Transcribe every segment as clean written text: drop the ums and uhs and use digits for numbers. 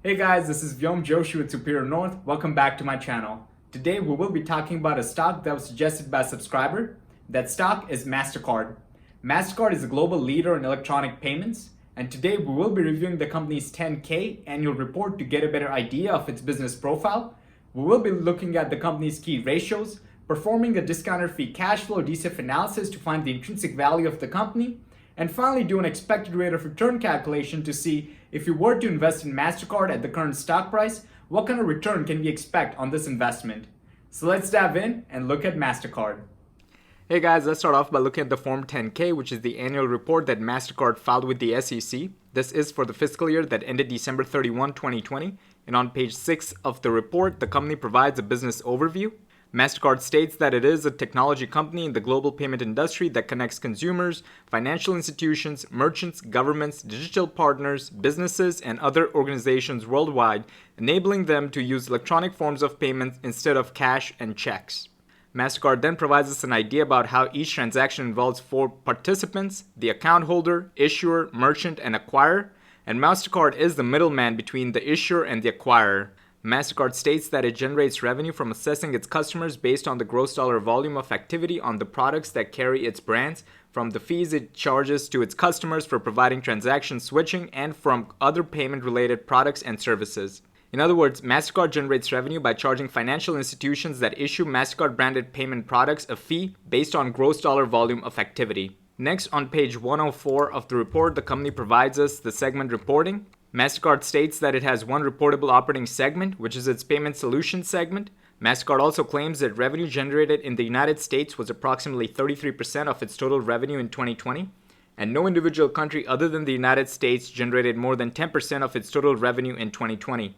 Hey guys, this is Vyom Joshi with Superior North. Welcome back to my channel. Today we will be talking about a stock that was suggested by a subscriber. That stock is Mastercard. Mastercard is a global leader in electronic payments, and today we will be reviewing the company's 10K annual report to get a better idea of its business profile. We will be looking at the company's key ratios, performing a discounted free cash flow DCF analysis to find the intrinsic value of the company, and finally do an expected rate of return calculation to see if you were to invest in Mastercard at the current stock price, what kind of return can we expect on this investment? So let's dive in and look at Mastercard. Hey guys, let's start off by looking at the Form 10K, which is the annual report that Mastercard filed with the SEC. This is for the fiscal year that ended December 31, 2020. And on page 6 of the report, the company provides a business overview. Mastercard states that it is a technology company in the global payment industry that connects consumers, financial institutions, merchants, governments, digital partners, businesses, and other organizations worldwide, enabling them to use electronic forms of payment instead of cash and checks. Mastercard then provides us an idea about how each transaction involves 4 participants: the account holder, issuer, merchant, and acquirer, and Mastercard is the middleman between the issuer and the acquirer. Mastercard states that it generates revenue from assessing its customers based on the gross dollar volume of activity on the products that carry its brands, from the fees it charges to its customers for providing transaction switching, and from other payment-related products and services. In other words, Mastercard generates revenue by charging financial institutions that issue Mastercard-branded payment products a fee based on gross dollar volume of activity. Next, on page 104 of the report, the company provides us the segment reporting. Mastercard states that it has one reportable operating segment, which is its Payment Solutions segment. Mastercard also claims that revenue generated in the United States was approximately 33% of its total revenue in 2020, and no individual country other than the United States generated more than 10% of its total revenue in 2020.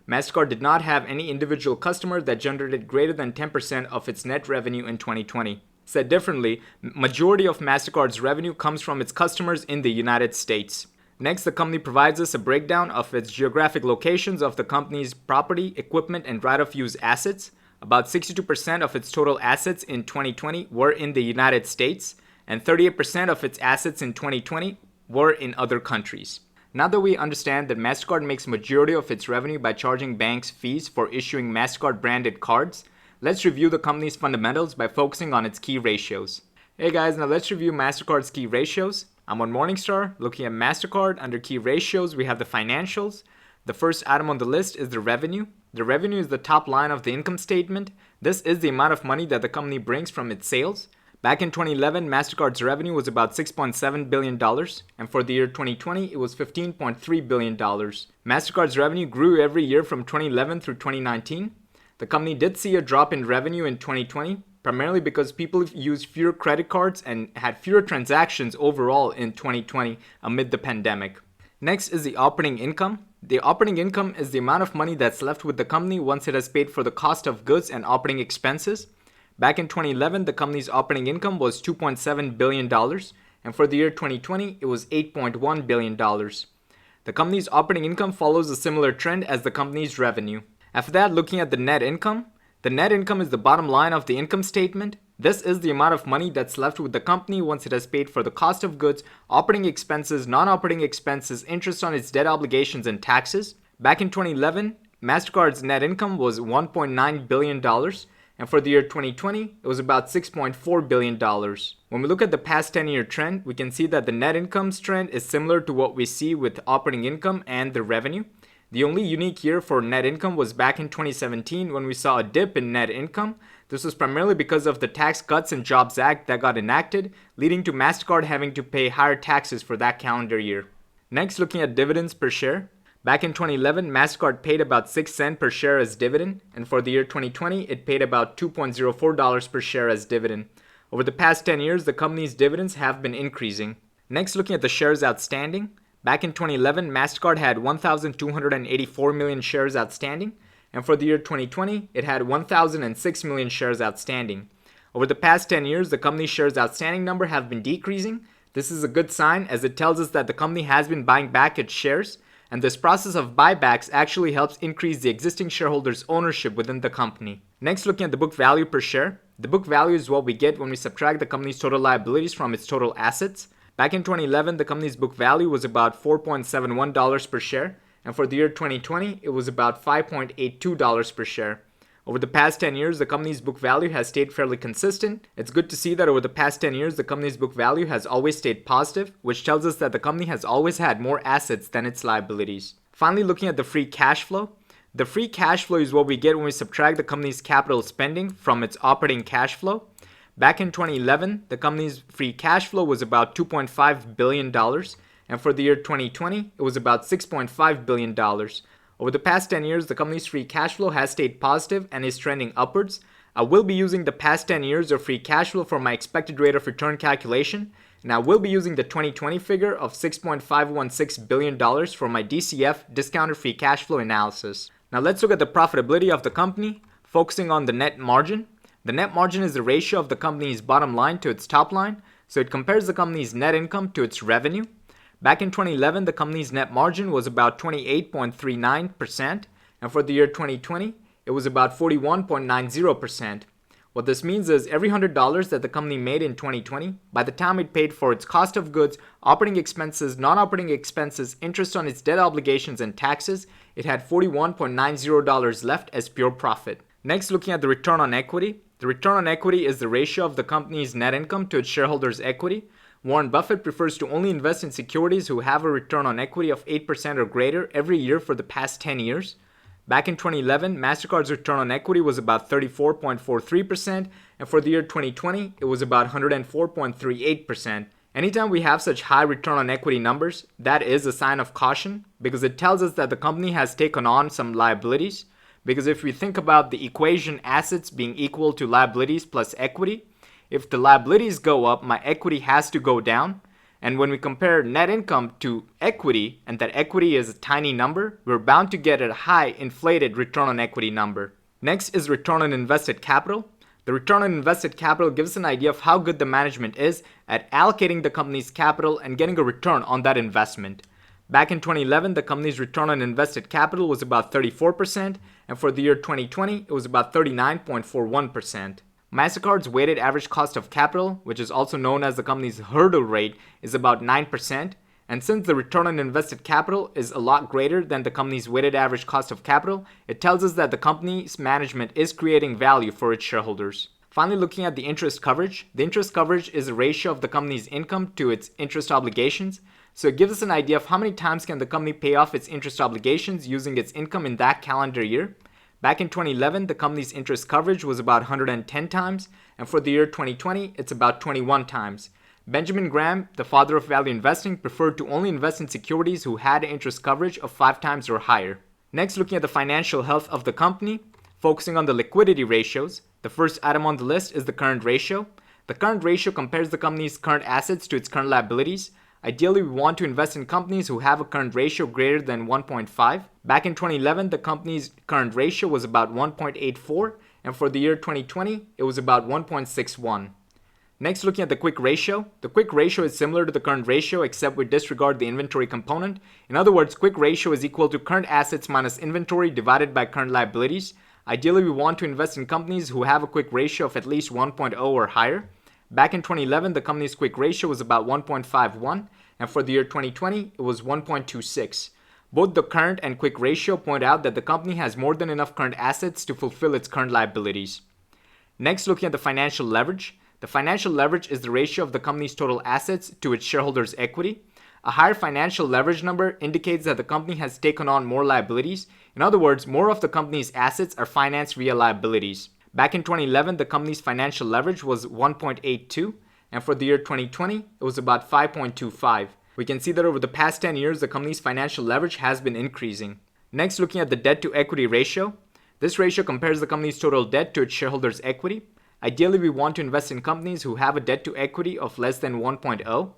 Mastercard did not have any individual customer that generated greater than 10% of its net revenue in 2020. Said differently, majority of Mastercard's revenue comes from its customers in the United States. Next, the company provides us a breakdown of its geographic locations of the company's property, equipment, and right-of-use assets. About 62% of its total assets in 2020 were in the United States, and 38% of its assets in 2020 were in other countries. Now that we understand that Mastercard makes majority of its revenue by charging banks fees for issuing Mastercard-branded cards, let's review the company's fundamentals by focusing on its key ratios. Hey guys, now let's review Mastercard's key ratios. I'm on Morningstar, looking at Mastercard. Under key ratios, we have the financials. The first item on the list is the revenue. The revenue is the top line of the income statement. This is the amount of money that the company brings from its sales. Back in 2011, Mastercard's revenue was about $6.7 billion, and for the year 2020, it was $15.3 billion. Mastercard's revenue grew every year from 2011 through 2019. The company did see a drop in revenue in 2020, primarily because people used fewer credit cards and had fewer transactions overall in 2020 amid the pandemic. Next is the operating income. The operating income is the amount of money that's left with the company once it has paid for the cost of goods and operating expenses. Back in 2011, the company's operating income was $2.7 billion, and for the year 2020, it was $8.1 billion. The company's operating income follows a similar trend as the company's revenue. After that, looking at the net income. The net income is the bottom line of the income statement. This is the amount of money that's left with the company once it has paid for the cost of goods, operating expenses, non-operating expenses, interest on its debt obligations, and taxes. Back in 2011, Mastercard's net income was $1.9 billion, and for the year 2020, it was about $6.4 billion. When we look at the past 10-year trend, we can see that the net income's trend is similar to what we see with operating income and the revenue. The only unique year for net income was back in 2017 when we saw a dip in net income. This was primarily because of the Tax Cuts and Jobs Act that got enacted, leading to Mastercard having to pay higher taxes for that calendar year. Next, looking at dividends per share. Back in 2011, Mastercard paid about 6 cents per share as dividend, and for the year 2020, it paid about $2.04 per share as dividend. Over the past 10 years, the company's dividends have been increasing. Next, looking at the shares outstanding. Back in 2011, Mastercard had 1,284 million shares outstanding, and for the year 2020, it had 1,006 million shares outstanding. Over the past 10 years, the company's shares outstanding number have been decreasing. This is a good sign as it tells us that the company has been buying back its shares, and this process of buybacks actually helps increase the existing shareholders' ownership within the company. Next, looking at the book value per share. The book value is what we get when we subtract the company's total liabilities from its total assets. Back in 2011, the company's book value was about $4.71 per share, and for the year 2020, it was about $5.82 per share. Over the past 10 years, the company's book value has stayed fairly consistent. It's good to see that over the past 10 years, the company's book value has always stayed positive, which tells us that the company has always had more assets than its liabilities. Finally, looking at the free cash flow. The free cash flow is what we get when we subtract the company's capital spending from its operating cash flow. Back in 2011, the company's free cash flow was about $2.5 billion, and for the year 2020, it was about $6.5 billion. Over the past 10 years, the company's free cash flow has stayed positive and is trending upwards. I will be using the past 10 years of free cash flow for my expected rate of return calculation, and I will be using the 2020 figure of $6.516 billion for my DCF, discounted free cash flow analysis. Now let's look at the profitability of the company, focusing on the net margin. The net margin is the ratio of the company's bottom line to its top line, so it compares the company's net income to its revenue. Back in 2011, the company's net margin was about 28.39%, and for the year 2020, it was about 41.90%. What this means is every $100 that the company made in 2020, by the time it paid for its cost of goods, operating expenses, non-operating expenses, interest on its debt obligations, and taxes, it had $41.90 left as pure profit. Next, looking at the return on equity. The return on equity is the ratio of the company's net income to its shareholders' equity. Warren Buffett prefers to only invest in securities who have a return on equity of 8% or greater every year for the past 10 years. Back in 2011, Mastercard's return on equity was about 34.43%, and for the year 2020, it was about 104.38%. Anytime we have such high return on equity numbers, that is a sign of caution because it tells us that the company has taken on some liabilities. Because if we think about the equation assets being equal to liabilities plus equity, if the liabilities go up, my equity has to go down. And when we compare net income to equity, and that equity is a tiny number, we're bound to get a high inflated return on equity number. Next is return on invested capital. The return on invested capital gives us an idea of how good the management is at allocating the company's capital and getting a return on that investment. Back in 2011, the company's return on invested capital was about 34%, and for the year 2020, it was about 39.41%. Mastercard's weighted average cost of capital, which is also known as the company's hurdle rate, is about 9%. And since the return on invested capital is a lot greater than the company's weighted average cost of capital, it tells us that the company's management is creating value for its shareholders. Finally, looking at the interest coverage. The interest coverage is a ratio of the company's income to its interest obligations. So it gives us an idea of how many times can the company pay off its interest obligations using its income in that calendar year. Back in 2011, the company's interest coverage was about 110 times, and for the year 2020, it's about 21 times. Benjamin Graham, the father of value investing, preferred to only invest in securities who had an interest coverage of 5 times or higher. Next, looking at the financial health of the company, focusing on the liquidity ratios. The first item on the list is the current ratio. The current ratio compares the company's current assets to its current liabilities. Ideally, we want to invest in companies who have a current ratio greater than 1.5. Back in 2011, the company's current ratio was about 1.84, and for the year 2020, it was about 1.61. Next, looking at the quick ratio. The quick ratio is similar to the current ratio except we disregard the inventory component. In other words, quick ratio is equal to current assets minus inventory divided by current liabilities. Ideally, we want to invest in companies who have a quick ratio of at least 1.0 or higher. Back in 2011, the company's quick ratio was about 1.51, and for the year 2020, it was 1.26. Both the current and quick ratio point out that the company has more than enough current assets to fulfill its current liabilities. Next, looking at the financial leverage. The financial leverage is the ratio of the company's total assets to its shareholders' equity. A higher financial leverage number indicates that the company has taken on more liabilities. In other words, more of the company's assets are financed via liabilities. Back in 2011, the company's financial leverage was 1.82, and for the year 2020, it was about 5.25. We can see that over the past 10 years, the company's financial leverage has been increasing. Next, looking at the debt to equity ratio. This ratio compares the company's total debt to its shareholders' equity. Ideally, we want to invest in companies who have a debt to equity of less than 1.0.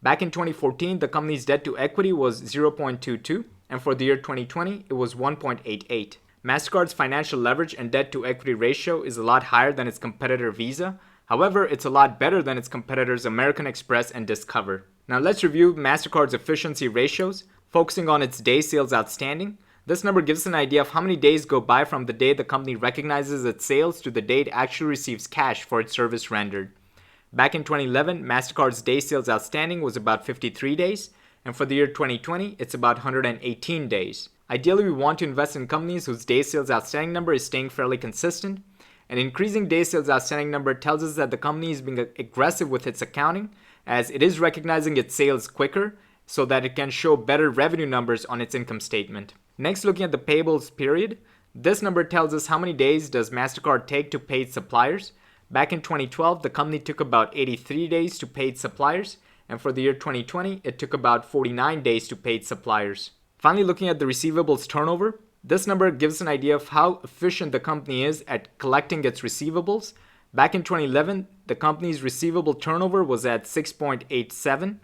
Back in 2014, the company's debt to equity was 0.22, and for the year 2020, it was 1.88. Mastercard's financial leverage and debt to equity ratio is a lot higher than its competitor Visa. However, it's a lot better than its competitors American Express and Discover. Now let's review Mastercard's efficiency ratios, focusing on its days sales outstanding. This number gives us an idea of how many days go by from the day the company recognizes its sales to the day it actually receives cash for its service rendered. Back in 2011, Mastercard's days sales outstanding was about 53 days, and for the year 2020, it's about 118 days. Ideally, we want to invest in companies whose day sales outstanding number is staying fairly consistent. An increasing day sales outstanding number tells us that the company is being aggressive with its accounting, as it is recognizing its sales quicker so that it can show better revenue numbers on its income statement. Next, looking at the payables period, this number tells us how many days does Mastercard take to pay its suppliers. Back in 2012, the company took about 83 days to pay its suppliers, and for the year 2020, it took about 49 days to pay its suppliers. Finally, looking at the receivables turnover, this number gives an idea of how efficient the company is at collecting its receivables. Back in 2011, the company's receivable turnover was at 6.87,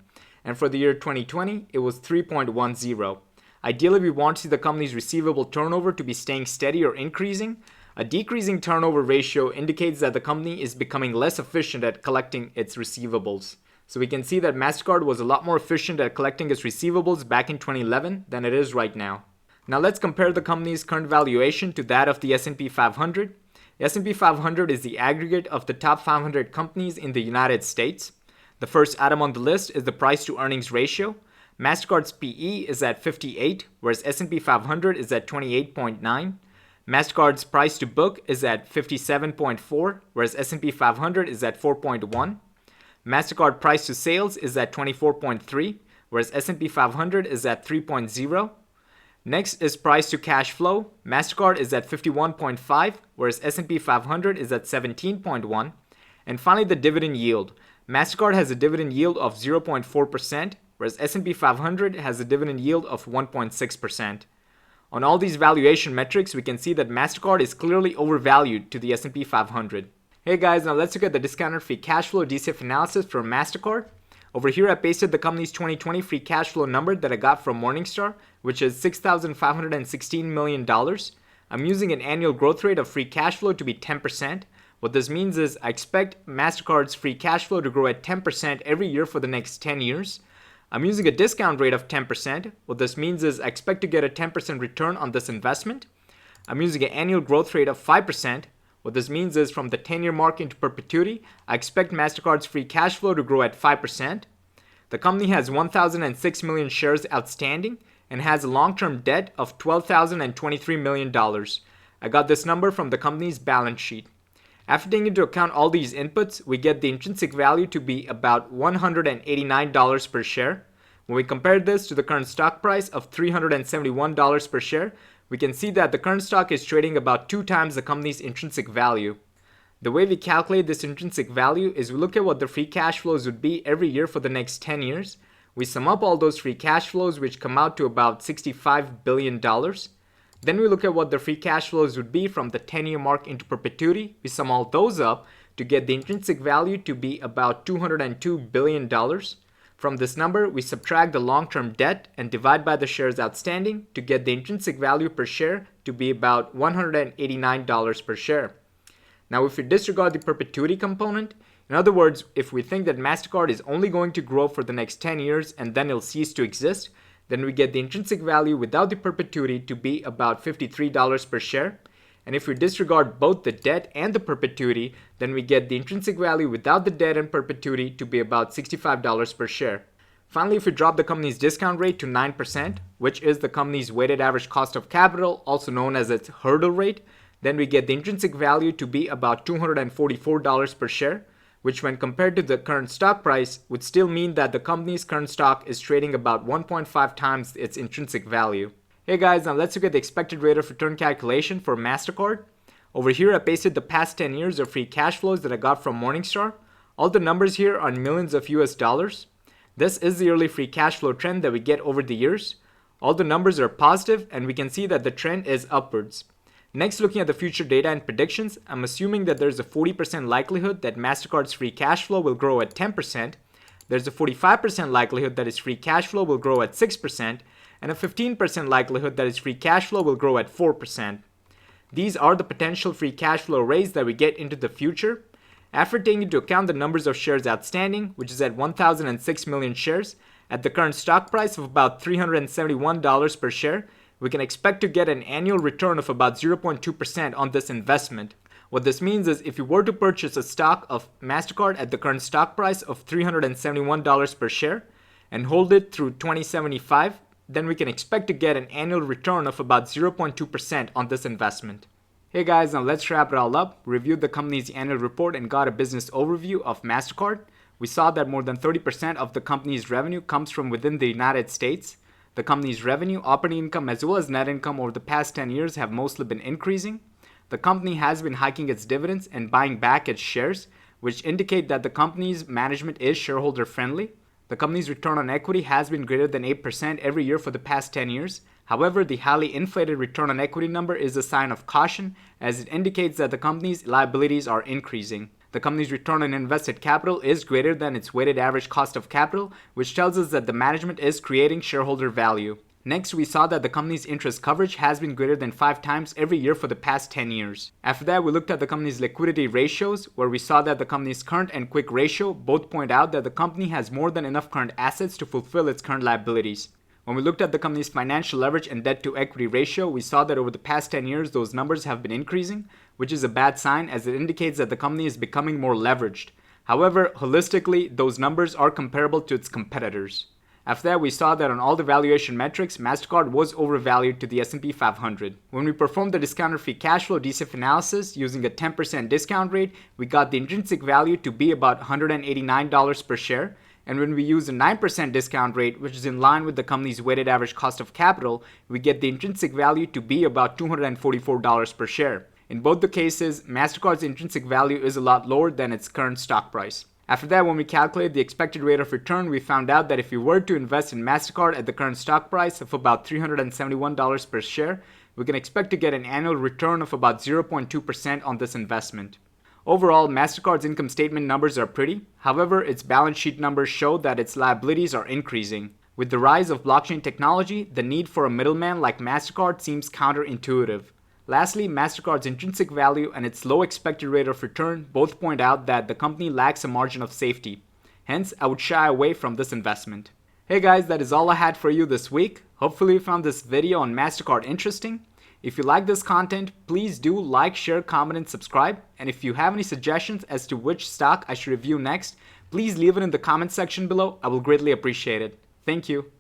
and for the year 2020, it was 3.10. Ideally, we want to see the company's receivable turnover to be staying steady or increasing. A decreasing turnover ratio indicates that the company is becoming less efficient at collecting its receivables. So we can see that Mastercard was a lot more efficient at collecting its receivables back in 2011 than it is right now. Now let's compare the company's current valuation to that of the S&P 500. The S&P 500 is the aggregate of the top 500 companies in the United States. The first item on the list is the price to earnings ratio. Mastercard's PE is at 58, whereas S&P 500 is at 28.9. Mastercard's price to book is at 57.4, whereas S&P 500 is at 4.1. Mastercard price to sales is at 24.3, whereas S&P 500 is at 3.0. Next is price to cash flow. Mastercard is at 51.5, whereas S&P 500 is at 17.1. And finally, the dividend yield. Mastercard has a dividend yield of 0.4%, whereas S&P 500 has a dividend yield of 1.6%. On all these valuation metrics, we can see that Mastercard is clearly overvalued to the S&P 500. Hey guys, now let's look at the discounted free cash flow DCF analysis for Mastercard. Over here, I pasted the company's 2020 free cash flow number that I got from Morningstar, which is $6,516 million. I'm using an annual growth rate of free cash flow to be 10%. What this means is I expect Mastercard's free cash flow to grow at 10% every year for the next 10 years. I'm using a discount rate of 10%. What this means is I expect to get a 10% return on this investment. I'm using an annual growth rate of 5%. What this means is from the 10-year mark into perpetuity, I expect Mastercard's free cash flow to grow at 5%. The company has 1,006 million shares outstanding and has a long-term debt of $12,023 million. I got this number from the company's balance sheet. After taking into account all these inputs, we get the intrinsic value to be about $189 per share. When we compare this to the current stock price of $371 per share, we can see that the current stock is trading about 2 times the company's intrinsic value. The way we calculate this intrinsic value is we look at what the free cash flows would be every year for the next 10 years. We sum up all those free cash flows, which come out to about $65 billion. Then we look at what the free cash flows would be from the 10-year mark into perpetuity. We sum all those up to get the intrinsic value to be about $202 billion. From this number, we subtract the long-term debt and divide by the shares outstanding to get the intrinsic value per share to be about $189 per share. Now, if we disregard the perpetuity component, in other words, if we think that Mastercard is only going to grow for the next 10 years and then it'll cease to exist, then we get the intrinsic value without the perpetuity to be about $53 per share. And if we disregard both the debt and the perpetuity, then we get the intrinsic value without the debt and perpetuity to be about $65 per share. Finally, if we drop the company's discount rate to 9%, which is the company's weighted average cost of capital, also known as its hurdle rate, then we get the intrinsic value to be about $244 per share, which when compared to the current stock price would still mean that the company's current stock is trading about 1.5 times its intrinsic value. Hey guys, now let's look at the expected rate of return calculation for Mastercard. Over here I pasted the past 10 years of free cash flows that I got from Morningstar. All the numbers here are in millions of US dollars. This is the yearly free cash flow trend that we get over the years. All the numbers are positive and we can see that the trend is upwards. Next, looking at the future data and predictions, I'm assuming that there's a 40% likelihood that Mastercard's free cash flow will grow at 10%. There's a 45% likelihood that its free cash flow will grow at 6%, and a 15% likelihood that its free cash flow will grow at 4%. These are the potential free cash flow rates that we get into the future. After taking into account the numbers of shares outstanding, which is at 1,006 million shares, at the current stock price of about $371 per share, we can expect to get an annual return of about 0.2% on this investment. What this means is if you were to purchase a stock of Mastercard at the current stock price of $371 per share and hold it through 2075, then we can expect to get an annual return of about 0.2% on this investment. Hey guys, now let's wrap it all up. We reviewed the company's annual report and got a business overview of Mastercard. We saw that more than 30% of the company's revenue comes from within the United States. The company's revenue, operating income, as well as net income over the past 10 years have mostly been increasing. The company has been hiking its dividends and buying back its shares, which indicate that the company's management is shareholder friendly. The company's return on equity has been greater than 8% every year for the past 10 years. However, the highly inflated return on equity number is a sign of caution, as it indicates that the company's liabilities are increasing. The company's return on invested capital is greater than its weighted average cost of capital, which tells us that the management is creating shareholder value. Next, we saw that the company's interest coverage has been greater than 5 times every year for the past 10 years. After that, we looked at the company's liquidity ratios, where we saw that the company's current and quick ratio both point out that the company has more than enough current assets to fulfill its current liabilities. When we looked at the company's financial leverage and debt to equity ratio, we saw that over the past 10 years, those numbers have been increasing, which is a bad sign as it indicates that the company is becoming more leveraged. However, holistically, those numbers are comparable to its competitors. After that, we saw that on all the valuation metrics, Mastercard was overvalued to the S&P 500. When we performed the discounted free cash flow DCF analysis using a 10% discount rate, we got the intrinsic value to be about $189 per share. And when we use a 9% discount rate, which is in line with the company's weighted average cost of capital, we get the intrinsic value to be about $244 per share. In both the cases, Mastercard's intrinsic value is a lot lower than its current stock price. After that, when we calculated the expected rate of return, we found out that if we were to invest in Mastercard at the current stock price of about $371 per share, we can expect to get an annual return of about 0.2% on this investment. Overall, Mastercard's income statement numbers are pretty. However, its balance sheet numbers show that its liabilities are increasing. With the rise of blockchain technology, the need for a middleman like Mastercard seems counterintuitive. Lastly, Mastercard's intrinsic value and its low expected rate of return both point out that the company lacks a margin of safety. Hence, I would shy away from this investment. Hey guys, that is all I had for you this week. Hopefully you found this video on Mastercard interesting. If you like this content, please do like, share, comment, and subscribe. And if you have any suggestions as to which stock I should review next, please leave it in the comment section below. I will greatly appreciate it. Thank you.